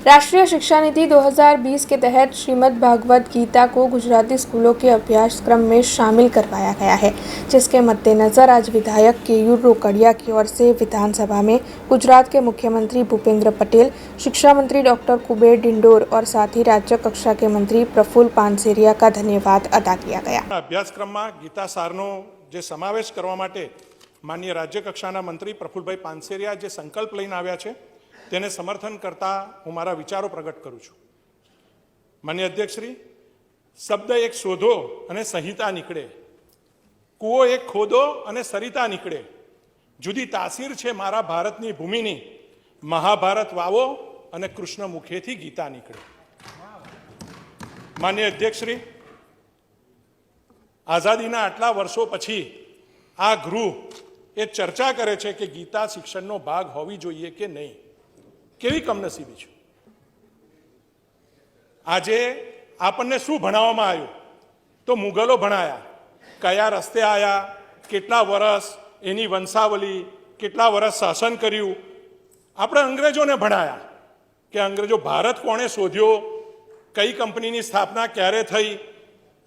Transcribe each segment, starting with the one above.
राष्ट्रीय शिक्षा नीति 2020 के तहत श्रीमद् भागवत गीता को गुजराती स्कूलों के अभ्यासक्रम में शामिल करवाया गया है, जिसके मद्देनजर आज विधायक केयूर रोकड़िया की ओर से विधानसभा में गुजरात के मुख्यमंत्री भूपेंद्र पटेल, शिक्षा मंत्री डॉक्टर कुबेर डिंडोर और साथ ही राज्य कक्षा के मंत्री प्रफुल्ल पानसेरिया का धन्यवाद अदा किया गया। अभ्यासक्रम में गीता सारनो जे समावेश करवा माटे माननीय राज्य कक्षाना मंत्री प्रफुल्लभाई पानसेरिया जे संकल्प लईने आव्या छे तेने समर्थन करता हूँ मारा विचारों प्रगट करूँ छूँ। माननीय अध्यक्षश्री, शब्द एक शोधो अने संहिता निकळे, कूवो एक खोदो अने सरिता निकळे, जुदी तासीर छे मारा भारतनी भूमिनी, महाभारत वावो अने कृष्ण मुखेथी गीता निकळे। माननीय अध्यक्षश्री, आजादीना आटला वर्षो पछी आ गृह ए चर्चा करे छे कि गीता शिक्षणनो भाग होवी जोईए के नहीं। केवी कमनसीबी छे। आजे आपने शू भणाववामां आव्युं तो मुगलो भणाया, कया रस्ते आया, केटला वर्ष एनी वंशावली, केटला वर्ष शासन कर्युं। आपणे अंग्रेजोने भणाया कि अंग्रेजो भारत कोणे शोध्यो, कई कंपनीनी स्थापना क्यारे थई,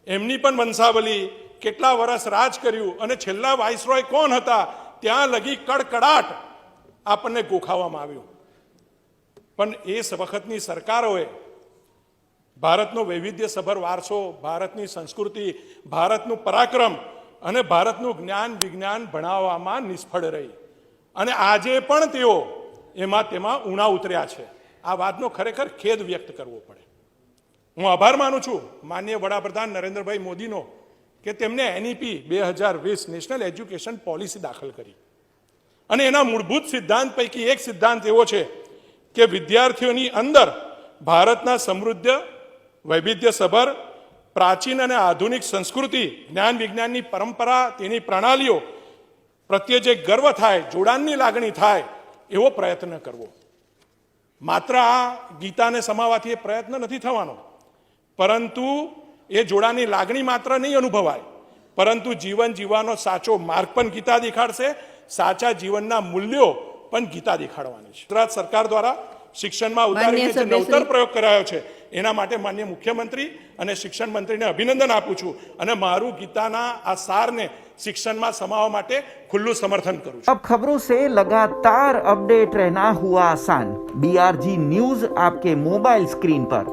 एमनी पण वंशावली, केटला वर्ष राज कर्युं अने छेल्ला वाइसरॉय कोण हता त्यां लगी कड़कड़ाट आपने गोखावामां आव्युं। पण ए वखतनी सरकारोए भारतनो वैविध्यसभर वारसो, भारतनी संस्कृति, भारतनुं पराक्रम अने भारतनुं ज्ञान विज्ञान भणाववामां निष्फळ रही अने आजे पण तेओ एमां तेमां ऊणा उतर्या छे। आ वातनो खरेखर खेद व्यक्त करवो पड़े। हूँ आभार मानु छूं माननीय वडाप्रधान नरेन्द्रभाई मोदीनो के तेमणे एनईपी 2020 नेशनल एज्युकेशन पॉलिसी दाखल करी अने एना मूलभूत सिद्धांत पैकी एक सिद्धांत एवो छे कि विद्यार्थीओनी अंदर भारतना समृद्ध वैविध्यसभर प्राचीन अने आधुनिक संस्कृति, ज्ञान विज्ञाननी परंपरा, तेनी प्रणालीओ प्रत्ये जे गर्व थाय, जोडाणनी लागणी थाय एवो प्रयत्न करवो। मात्र आ गीताने समावाथी ए प्रयत्न नथी थवानो, परंतु ए जोडाणनी लागणी मात्र नहीं अनुभवाय, परंतु जीवन जीवવાનો साचो मार्ग पण गीता देखाडशे, साचा जीवनना मूल्यो पण गीता देखाडवानी छे। गुजरात सरकार द्वारा शिक्षणમાં ઉતારીને જે નવતર પ્રયોગ કરાયો છે એના માટે માનનીય મુખ્યમંત્રી અને શિક્ષણ મંત્રીને અભિનંદન આપું છું અને મારું ગીતાના આ સારને શિક્ષણમાં સમાવવા માટે ખુલ્લું સમર્થન કરું છું। अब खबरों से लगातार अपडेट रहना हुआ आसान। BRG न्यूज आपके मोबाइल स्क्रीन पर।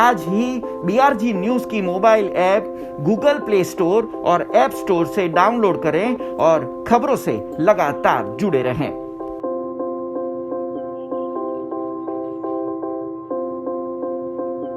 आज ही BRG न्यूज की mobile app Google play store और ऐप स्टोर से डाउनलोड करें और खबरों से लगातार जुड़े रहें।